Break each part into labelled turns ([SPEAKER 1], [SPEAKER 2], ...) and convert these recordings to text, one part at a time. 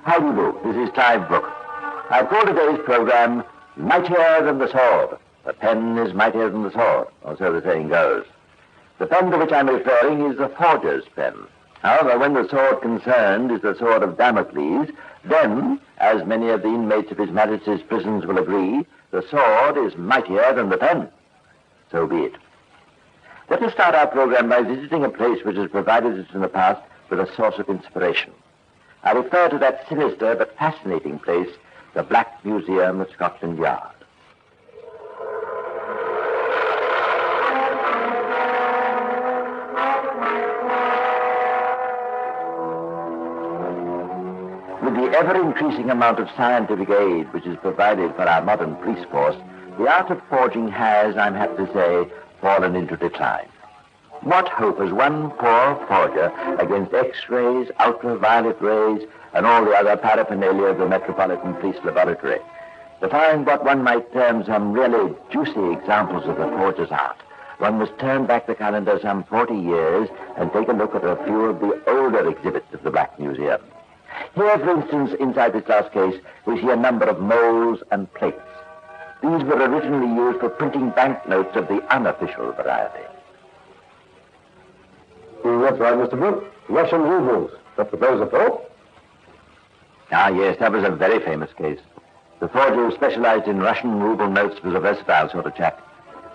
[SPEAKER 1] How do you do? This is Clive Brooke. I've called today's program Mightier Than the Sword. The pen is mightier than the sword, or so the saying goes. The pen to which I'm referring is the forger's pen. However, when the sword concerned is the sword of Damocles, then, as many of the inmates of His Majesty's prisons will agree, the sword is mightier than the pen. So be it. Let us start our program by visiting a place which has provided us in the past with a source of inspiration. I refer to that sinister but fascinating place, the Black Museum at Scotland Yard. With the ever-increasing amount of scientific aid which is provided for our modern police force, the art of forging has, I'm happy to say, fallen into decline. What hope has one poor forger against X-rays, ultraviolet rays, and all the other paraphernalia of the Metropolitan Police Laboratory? To find what one might term some really juicy examples of the forger's art, one must turn back the calendar some 40 years and take a look at a few of the older exhibits of the Black Museum. Here, for instance, inside this last case, we see a number of molds and plates. These were originally used for printing banknotes of the unofficial variety.
[SPEAKER 2] That's right, Mr. Brooke. Russian rubles. That's what those are for.
[SPEAKER 1] Ah, yes, that was a very famous case. The forger who specialized in Russian ruble notes was a versatile sort of chap.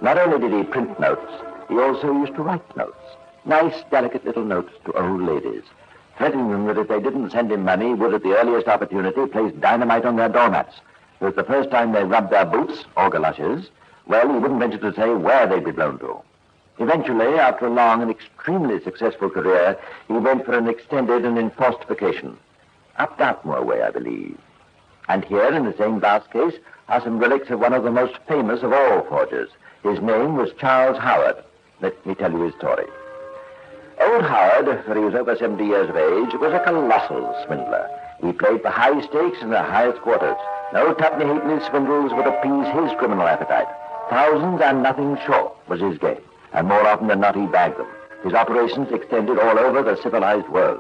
[SPEAKER 1] Not only did he print notes, he also used to write notes. Nice, delicate little notes to old ladies, threatening them that if they didn't send him money, he would at the earliest opportunity place dynamite on their doormats. So that the first time they rubbed their boots or galoshes, well, he wouldn't venture to say where they'd be blown to. Eventually, after a long and extremely successful career, he went for an extended and enforced vacation. Up Dartmoor way, I believe. And here, in the same glass case, are some relics of one of the most famous of all forgers. His name was Charles Howard. Let me tell you his story. Old Howard, for he was over 70 years of age, was a colossal swindler. He played for high stakes in the highest quarters. No tuppenny halfpenny swindles would appease his criminal appetite. Thousands and nothing short was his game, and more often than not he bagged them. His operations extended all over the civilized world.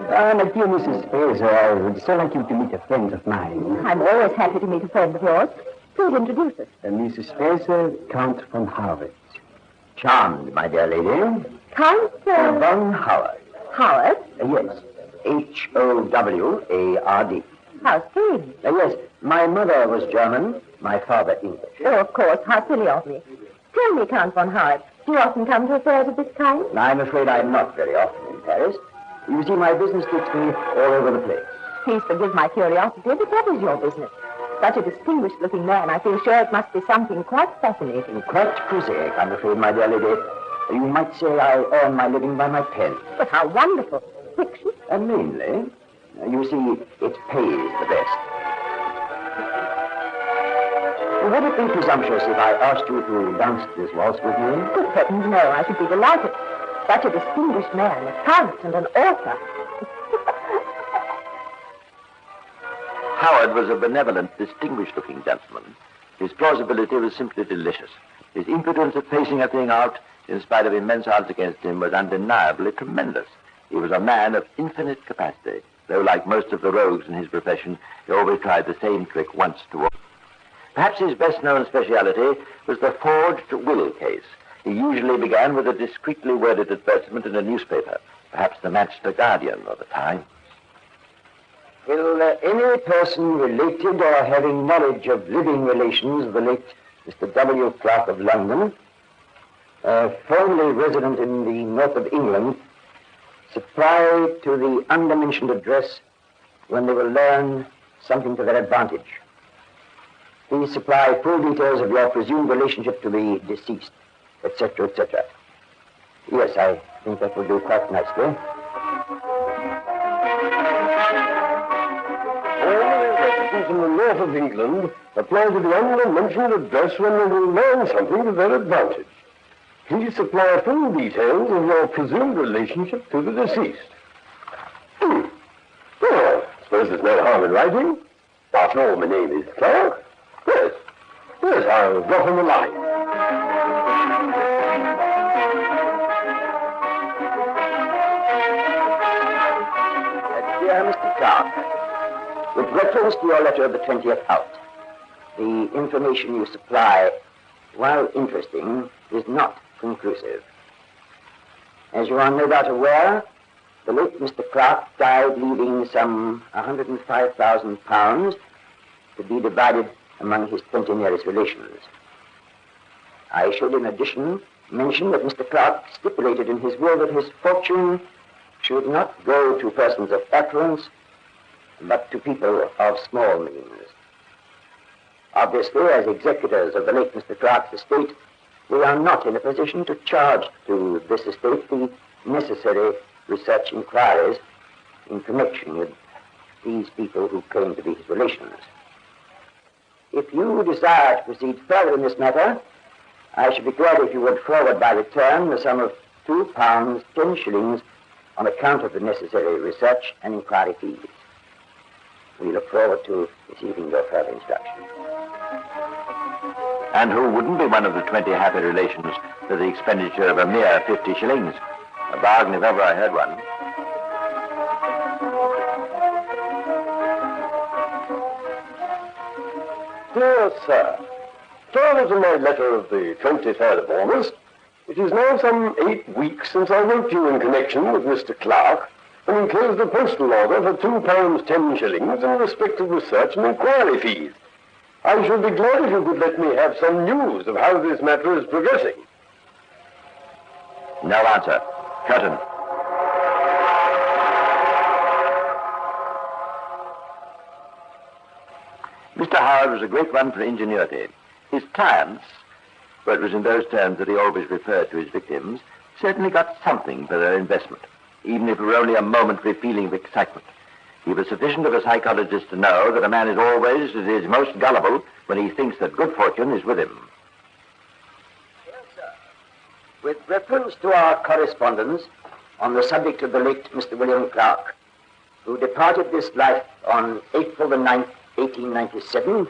[SPEAKER 3] My dear Mrs. Fraser, I would so like you to meet a friend of mine.
[SPEAKER 4] I'm always happy to meet a friend of yours. Please introduce us.
[SPEAKER 3] Mrs. Fraser, Count von Howard.
[SPEAKER 1] Charmed, my dear lady.
[SPEAKER 4] Count
[SPEAKER 1] Von Howard.
[SPEAKER 4] Howard?
[SPEAKER 1] Yes. Howard.
[SPEAKER 4] How strange.
[SPEAKER 1] Yes, my mother was German, my father English.
[SPEAKER 4] Oh, of course. How silly of me. Tell me, Count von Howard, do you often come to affairs of this kind?
[SPEAKER 1] I'm afraid I'm not very often in Paris. You see, my business takes me all over the place.
[SPEAKER 4] Please forgive my curiosity, but what is your business? Such a distinguished-looking man, I feel sure it must be something quite fascinating.
[SPEAKER 1] Quite prosaic, I'm afraid, my dear lady. You might say I earn my living by my pen.
[SPEAKER 4] But how wonderful. Fiction?
[SPEAKER 1] Mainly. You see, it pays the best. Would it be presumptuous if I asked you to dance this waltz with me?
[SPEAKER 4] Good heavens, no. I should be delighted. Such a distinguished man, a count and an author.
[SPEAKER 1] Howard was a benevolent, distinguished-looking gentleman. His plausibility was simply delicious. His impudence at facing a thing out, in spite of immense odds against him, was undeniably tremendous. He was a man of infinite capacity. though like most of the rogues in his profession, he always tried the same trick once to all. Perhaps his best-known speciality was the forged will case. He usually began with a discreetly worded advertisement in a newspaper, perhaps the Manchester Guardian or the Times.
[SPEAKER 3] Will any person related or having knowledge of living relations of the late Mr. W. Clark of London, formerly resident in the north of England, supply to the undermentioned address when they will learn something to their advantage? Please supply full details of your presumed relationship to the deceased, etc., etc. Yes, I think that will do quite nicely.
[SPEAKER 2] All residents in the north of England apply to the undermentioned address when they will learn something to their advantage. Please supply full details of your presumed relationship to the deceased. Well, I suppose there's no harm in writing. After all, my name is Clark. Yes, I'll drop him a line.
[SPEAKER 3] Dear Mr. Clark, with reference to your letter of the 20th out, the information you supply, while interesting, is not conclusive. As you are no doubt aware, the late Mr. Clark died leaving some £105,000 to be divided among his 20 nearest relations. I should, in addition, mention that Mr. Clark stipulated in his will that his fortune should not go to persons of affluence, but to people of small means. Obviously, as executors of the late Mr. Clark's estate, we are not in a position to charge to this estate the necessary research inquiries in connection with these people who claim to be his relations. If you desire to proceed further in this matter, I should be glad if you would forward by return the sum of £2, 10 shillings on account of the necessary research and inquiry fees. We look forward to receiving your further instructions.
[SPEAKER 1] And who wouldn't be one of the 20 happy relations for the expenditure of a mere 50 shillings? A bargain if ever I heard one.
[SPEAKER 2] Dear Sir, further to my letter of the 23rd of August, it is now some 8 weeks since I wrote you in connection with Mr. Clark and enclosed a postal order for £2, 10 shillings in respect of research and inquiry fees. I should be glad if you could let me have some news of how this matter is progressing.
[SPEAKER 1] No answer. Curtain. Mr. Howard was a great one for ingenuity. His clients, for it was in those terms that he always referred to his victims, certainly got something for their investment, even if it were only a momentary feeling of excitement. He was sufficient of a psychologist to know that a man is always at his most gullible when he thinks that good fortune is with him.
[SPEAKER 3] Yes, sir. With reference to our correspondence on the subject of the late Mr. William Clark, who departed this life on April the 9th, 1897,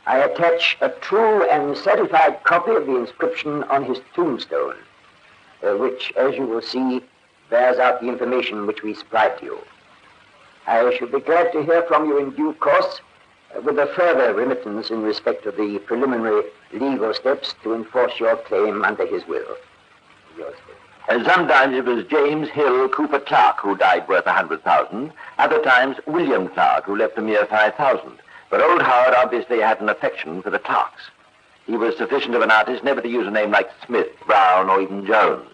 [SPEAKER 3] I attach a true and certified copy of the inscription on his tombstone, which, as you will see, bears out the information which we supplied to you. I should be glad to hear from you in due course with a further remittance in respect of the preliminary legal steps to enforce your claim under his will. Yours.
[SPEAKER 1] Sometimes it was James Hill Cooper Clark who died worth 100,000. Other times William Clark, who left a mere 5,000. But old Howard obviously had an affection for the Clarks. He was sufficient of an artist never to use a name like Smith, Brown, or even Jones.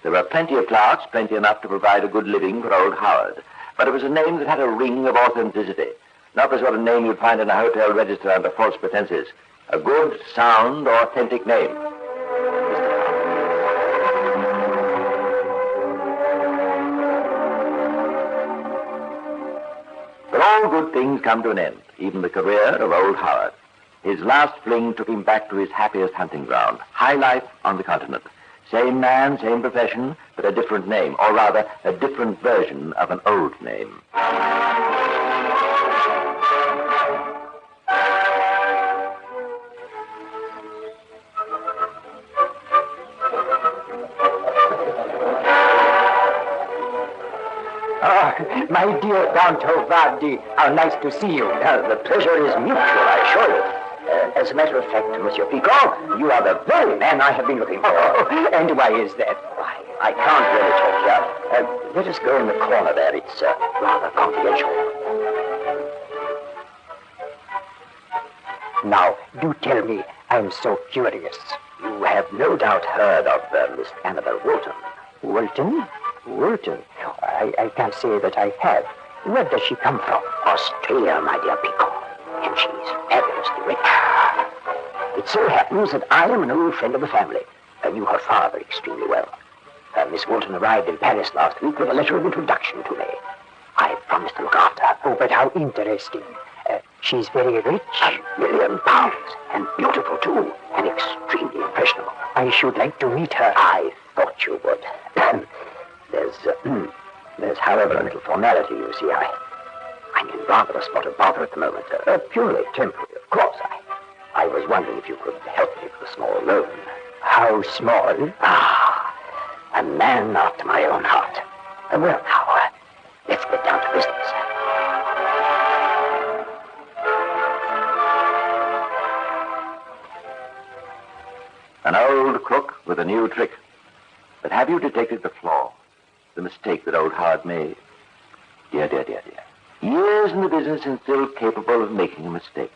[SPEAKER 1] There were plenty of Clarks, plenty enough to provide a good living for old Howard. But it was a name that had a ring of authenticity. Not the sort of name you'd find in a hotel register under false pretenses. A good, sound, authentic name. But all good things come to an end, even the career of old Howard. His last fling took him back to his happiest hunting ground, high life on the continent. Same man, same profession, but a different name, or rather, a different version of an old name.
[SPEAKER 3] My dear Count Hovardi, how nice to see you. The pleasure is mutual, I assure you. As a matter of fact, Monsieur Picot, you are the very man I have been looking for. And why is that? Why, I can't really talk here. Let us go in the corner there. It's rather confidential. Now, do tell me. I'm so curious. You have no doubt heard of Miss Annabel Walton. Walton? Walton? I can't say that I have. Where does she come from? Australia, my dear Picot. And she's fabulously rich. It so happens that I am an old friend of the family. I knew her father extremely well. Miss Walton arrived in Paris last week with a letter of introduction to me. I promised to look after her. Oh, but how interesting. She's very rich. £1 million. And beautiful, too. And extremely impressionable. I should like to meet her. I thought you would. There's, however, a little formality, you see. I'm in rather a spot of bother at the moment. Purely temporary, of course. I was wondering if you could help me with a small loan. How small? A man after my own heart. Well, now, let's get down to business.
[SPEAKER 1] An old crook with a new trick. But have you detected the flaw, the mistake that old Howard made? Dear. Years in the business and still capable of making a mistake.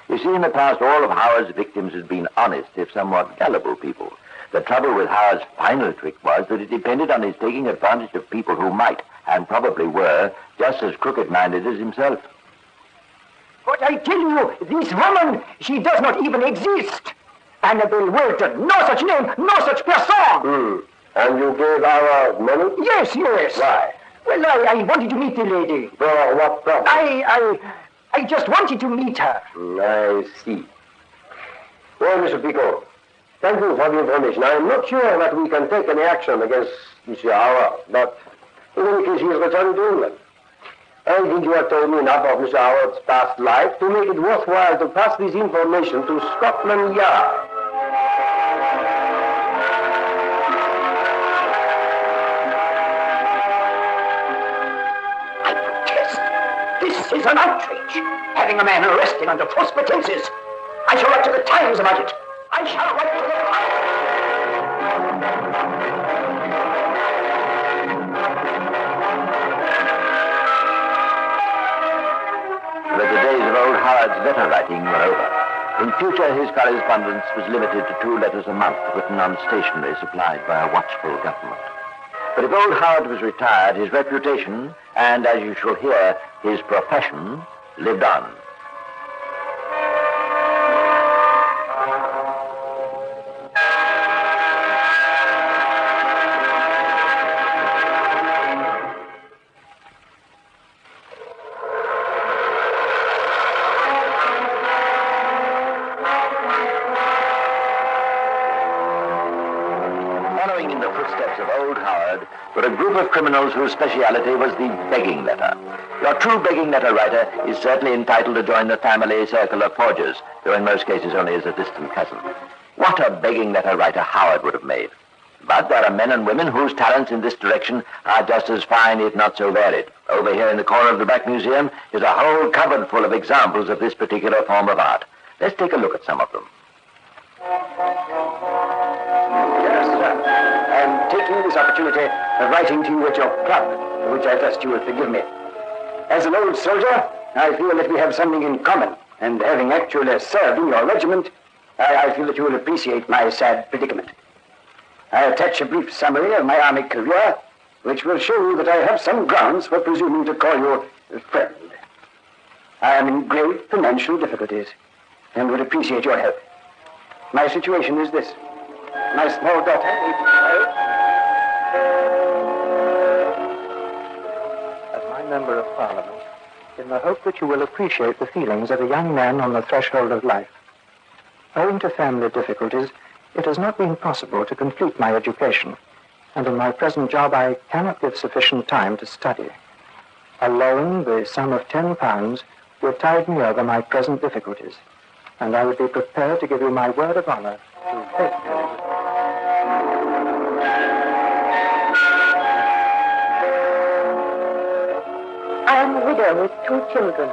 [SPEAKER 1] You see, in the past, all of Howard's victims had been honest, if somewhat gullible people. The trouble with Howard's final trick was that it depended on his taking advantage of people who might, and probably were, just as crooked-minded as himself.
[SPEAKER 3] But I tell you, this woman, she does not even exist. Annabel Walton, no such name, no such person.
[SPEAKER 2] And you gave our money?
[SPEAKER 3] Yes.
[SPEAKER 2] Why?
[SPEAKER 3] Well, I wanted to meet the lady.
[SPEAKER 2] For what purpose?
[SPEAKER 3] I just wanted to meet her.
[SPEAKER 2] I see. Well, Mr. Picot, thank you for the information. I am not sure that we can take any action against Monsieur Howard, but in any case, he is returning to England. I think you have told me enough of Mr. Howard's past life to make it worthwhile to pass this information to Scotland Yard.
[SPEAKER 3] This is an outrage. Having a man arrested under false pretenses. I shall write to the Times about it. I shall write to the Times.
[SPEAKER 1] But the days of old Howard's letter writing were over. In future, his correspondence was limited to 2 letters a month, written on stationery supplied by a watchful government. But if old Howard was retired, his reputation, and as you shall hear, his profession, lived on. Following in the footsteps of old Howard were a group of criminals whose speciality was the begging letter. Your true begging letter writer is certainly entitled to join the family circle of forgers, though in most cases only as a distant cousin. What a begging letter writer Howard would have made. But there are men and women whose talents in this direction are just as fine, if not so varied. Over here in the corner of the back museum is a whole cupboard full of examples of this particular form of art. Let's take a look at some of them.
[SPEAKER 3] Yes, sir. I'm taking this opportunity of writing to you at your club, for which I trust you will forgive me. As an old soldier, I feel that we have something in common, and having actually served in your regiment, I feel that you will appreciate my sad predicament. I attach a brief summary of my army career, which will show you that I have some grounds for presuming to call you a friend. I am in great financial difficulties, and would appreciate your help. My situation is this. My small daughter needs child.
[SPEAKER 5] As my Member of Parliament, in the hope that you will appreciate the feelings of a young man on the threshold of life. Owing to family difficulties, it has not been possible to complete my education, and in my present job I cannot give sufficient time to study. Alone, the sum of £10 would tide me over my present difficulties, and I would be prepared to give you my word of honor to faithfully.
[SPEAKER 4] widow with 2 children.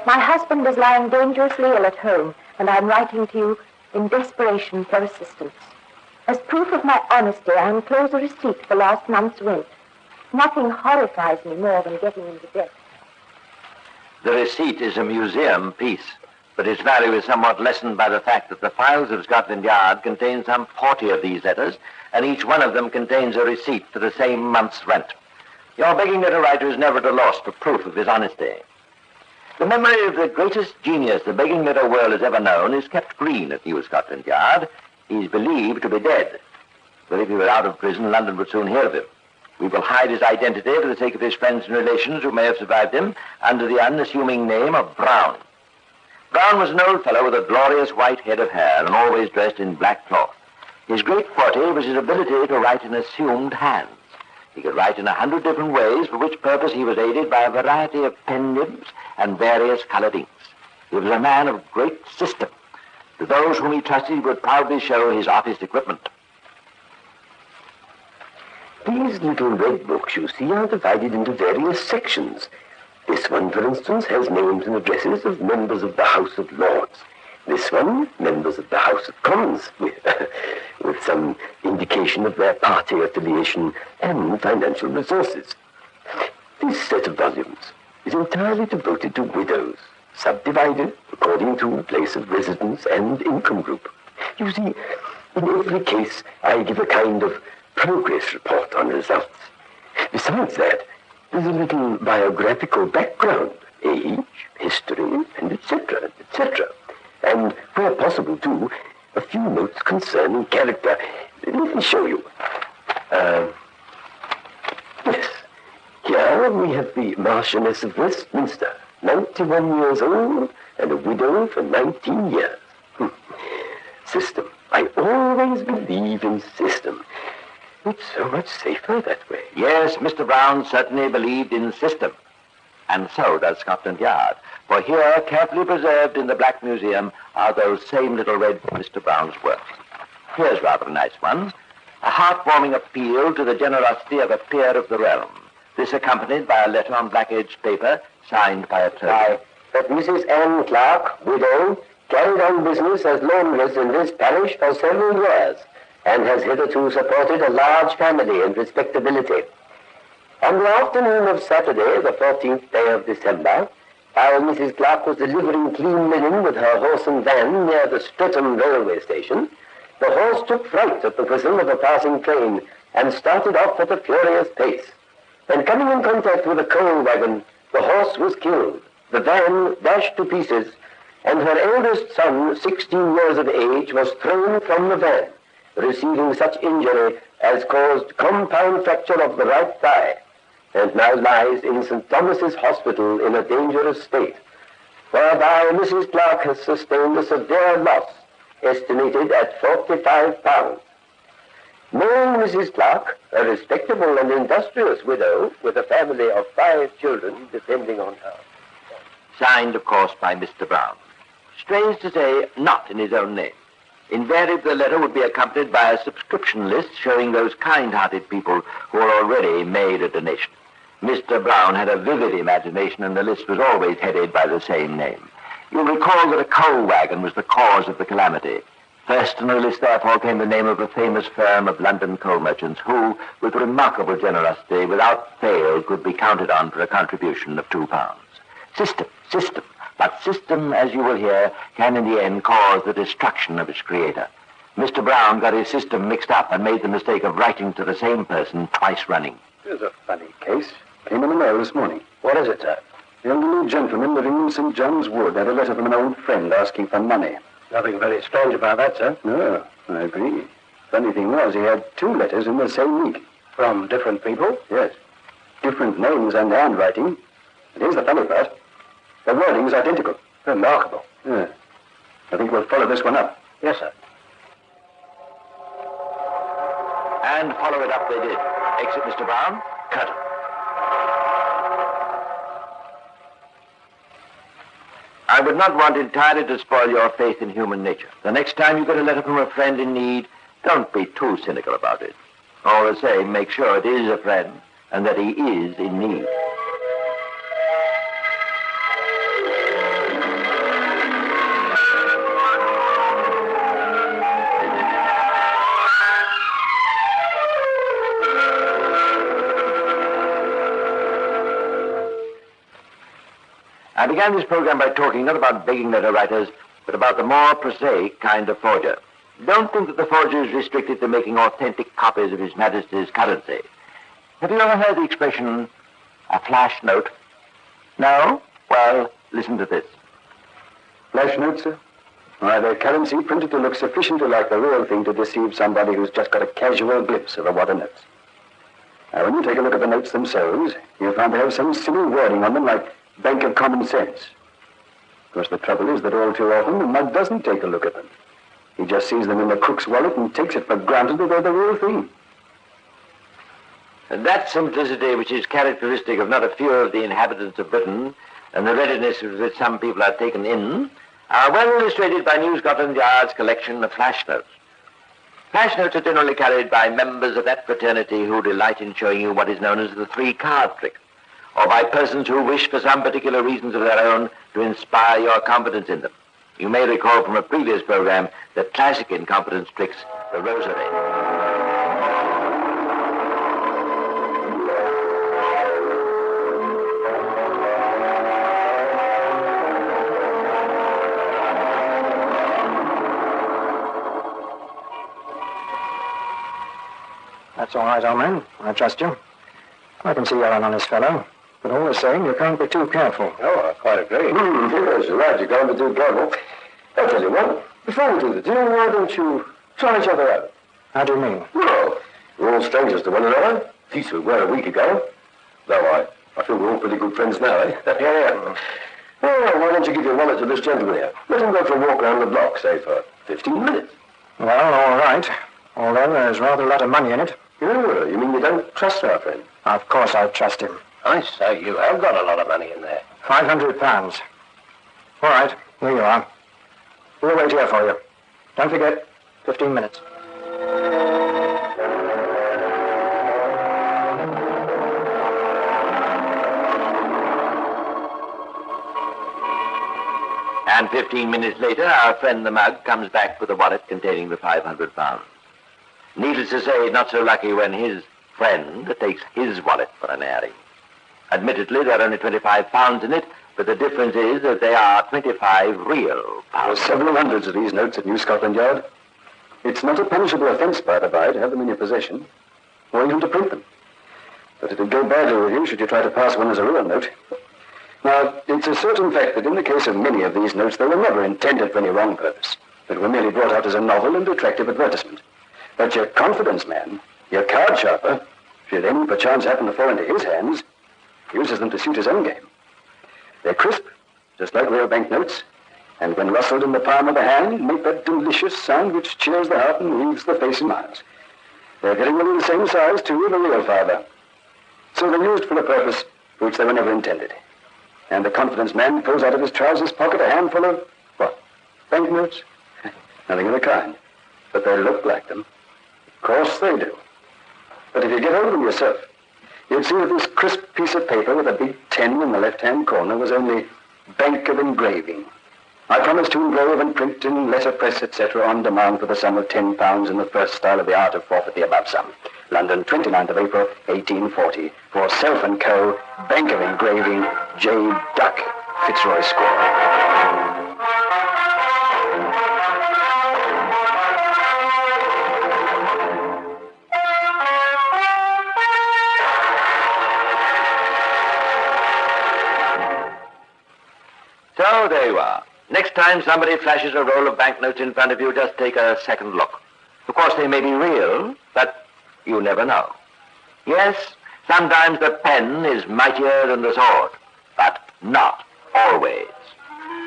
[SPEAKER 4] My husband is lying dangerously ill at home, and I'm writing to you in desperation for assistance. As proof of my honesty, I enclose a receipt for last month's rent. Nothing horrifies me more than getting into debt.
[SPEAKER 1] The receipt is a museum piece, but its value is somewhat lessened by the fact that the files of Scotland Yard contain some 40 of these letters, and each one of them contains a receipt for the same month's rent. Your begging letter writer is never at a loss for proof of his honesty. The memory of the greatest genius the begging letter world has ever known is kept green at New Scotland Yard. He is believed to be dead, but if he were out of prison, London would soon hear of him. We will hide his identity for the sake of his friends and relations who may have survived him under the unassuming name of Brown. Brown was an old fellow with a glorious white head of hair and always dressed in black cloth. His great forte was his ability to write in assumed hands. He could write in 100 different ways, for which purpose he was aided by a variety of pen nibs and various colored inks. He was a man of great system. To those whom he trusted, he would proudly show his office equipment.
[SPEAKER 2] These little red books, you see, are divided into various sections. This one, for instance, has names and addresses of members of the House of Lords. This one, members of the House of Commons, with some indication of their party affiliation and financial resources. This set of volumes is entirely devoted to widows, subdivided according to place of residence and income group. You see, in every case, I give a kind of progress report on results. Besides that, there's a little biographical background, age, history, and etc., etc. And, where possible, too, a few notes concerning character. Let me show you. Yes. Here we have the Marchioness of Westminster, 91 years old, and a widow for 19 years. System. I always believe in system. It's so much safer that way.
[SPEAKER 1] Yes, Mr. Brown certainly believed in system. And so does Scotland Yard. For here, carefully preserved in the Black Museum, are those same little red Mr. Brown's works. Here's rather a nice one. A heartwarming appeal to the generosity of a peer of the realm. This accompanied by a letter on black-edged paper, signed by a clergyman.
[SPEAKER 3] That Mrs. Anne Clark, widow, carried on business as laundress in this parish for several years, and has hitherto supported a large family and respectability. On the afternoon of Saturday, the 14th day of December, while Mrs. Clark was delivering clean linen with her horse and van near the Streatham railway station, the horse took fright at the whistle of a passing train and started off at a furious pace. When coming in contact with a coal wagon, the horse was killed, the van dashed to pieces, and her eldest son, 16 years of age, was thrown from the van, receiving such injury as caused compound fracture of the right thigh, and now lies in St. Thomas's Hospital in a dangerous state, whereby Mrs. Clark has sustained a severe loss, estimated at £45. Knowing Mrs. Clark, a respectable and industrious widow with a family of 5 children depending on her.
[SPEAKER 1] Signed, of course, by Mr. Brown. Strange to say, not in his own name. Invariably, the letter would be accompanied by a subscription list showing those kind-hearted people who had already made a donation. Mr. Brown had a vivid imagination, and the list was always headed by the same name. You'll recall that a coal wagon was the cause of the calamity. First on the list, therefore, came the name of a famous firm of London coal merchants who, with remarkable generosity, without fail, could be counted on for a contribution of £2. System. But system, as you will hear, can in the end cause the destruction of its creator. Mr. Brown got his system mixed up and made the mistake of writing to the same person twice running.
[SPEAKER 2] Here's a funny case. Came in the mail this morning.
[SPEAKER 3] What is it, sir?
[SPEAKER 2] The elderly gentleman living in St. John's Wood had a letter from an old friend asking for money.
[SPEAKER 3] Nothing very strange about that, sir.
[SPEAKER 2] No, I agree. Funny thing was, he had 2 letters in the same week.
[SPEAKER 3] From different people?
[SPEAKER 2] Yes. Different names and handwriting. And here's the funny part. The wording's identical.
[SPEAKER 3] Remarkable.
[SPEAKER 2] Yeah. I think we'll follow this one up.
[SPEAKER 3] Yes, sir.
[SPEAKER 1] And follow it up they did. Exit Mr. Brown. Cut. I would not want entirely to spoil your faith in human nature. The next time you get a letter from a friend in need, don't be too cynical about it. All the same, make sure it is a friend and that he is in need. I began this program by talking not about begging letter writers, but about the more prosaic kind of forger. Don't think that the forger is restricted to making authentic copies of His Majesty's currency. Have you ever heard the expression, a flash note? No? Well, listen to this.
[SPEAKER 2] Flash notes, sir? Why, they're currency printed to look sufficiently like the real thing to deceive somebody who's just got a casual glimpse of a wad of notes. Now, when you take a look at the notes themselves, you'll find they have some silly wording on them like Bank of Common Sense. Of course, the trouble is that all too often the mug doesn't take a look at them. He just sees them in the crook's wallet and takes it for granted that they're the real thing.
[SPEAKER 1] And that simplicity which is characteristic of not a few of the inhabitants of Britain, and the readiness with which some people are taken in, are well illustrated by New Scotland Yard's collection of flash notes. Flash notes are generally carried by members of that fraternity who delight in showing you what is known as the three-card trick, or by persons who wish for some particular reasons of their own to inspire your confidence in them. You may recall from a previous program that classic incompetence tricks, the rosary.
[SPEAKER 5] That's all right, old man. I trust you. I can see you're an honest fellow. But all the same, you can't be too careful.
[SPEAKER 2] Oh, I quite agree. Yes, you're right. You can't be too careful. I'll tell you what. Before we do the deal, why don't you try each other out?
[SPEAKER 5] How do you mean?
[SPEAKER 2] Well, we're all strangers to one another. At least we were a week ago. Though I feel we're all pretty good friends now, eh? Yeah. Well, why don't you give your wallet to this gentleman here? Let him go for a walk around the block, say, for 15 minutes.
[SPEAKER 5] Well, all right. Although there's rather a lot of money in it.
[SPEAKER 2] Oh, you mean you don't trust our friend?
[SPEAKER 5] Of course I trust him.
[SPEAKER 2] I say, you have got a lot of money in there.
[SPEAKER 5] £500. All right, here you are. We'll wait here for you. Don't forget, 15 minutes.
[SPEAKER 1] And 15 minutes later, our friend the mug comes back with a wallet containing the £500. Needless to say, it's not so lucky when his friend takes his wallet for an airing. Admittedly, there are only £25 in it, but the difference is that they are 25 real pounds.
[SPEAKER 2] There are several hundreds of these notes at New Scotland Yard. It's not a punishable offence, by the by, to have them in your possession, or even to print them. But it'd go badly with you should you try to pass one as a real note. Now, it's a certain fact that in the case of many of these notes, they were never intended for any wrong purpose, but were merely brought out as a novel and attractive advertisement. But your confidence man, your card sharper, should any perchance happen to fall into his hands, uses them to suit his own game. They're crisp, just like real banknotes, and when rustled in the palm of the hand, make that delicious sound which cheers the heart and leaves the face in miles. They're very well the same size, too, as a real fiver. So they're used for a purpose for which they were never intended. And the confidence man pulls out of his trousers pocket a handful of, what, banknotes? Nothing of the kind. But they look like them. Of course they do. But if you get hold of them yourself, you'd see that this crisp piece of paper with a big 10 in the left-hand corner was only Bank of Engraving. I promised to engrave and print in letterpress, etc., on demand for the sum of £10 in the first style of the art of forfeit the above sum. London, 29th of April, 1840. For Self & Co., Bank of Engraving, J. Duck, Fitzroy Square.
[SPEAKER 1] So there you are. Next time somebody flashes a roll of banknotes in front of you, just take a second look. Of course, they may be real, but you never know. Yes, sometimes the pen is mightier than the sword, but not always.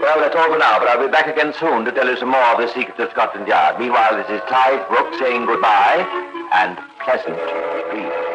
[SPEAKER 1] Well, that's all for now, but I'll be back again soon to tell you some more of the secrets of Scotland Yard. Meanwhile, this is Clive Brooks saying goodbye and pleasant dreams.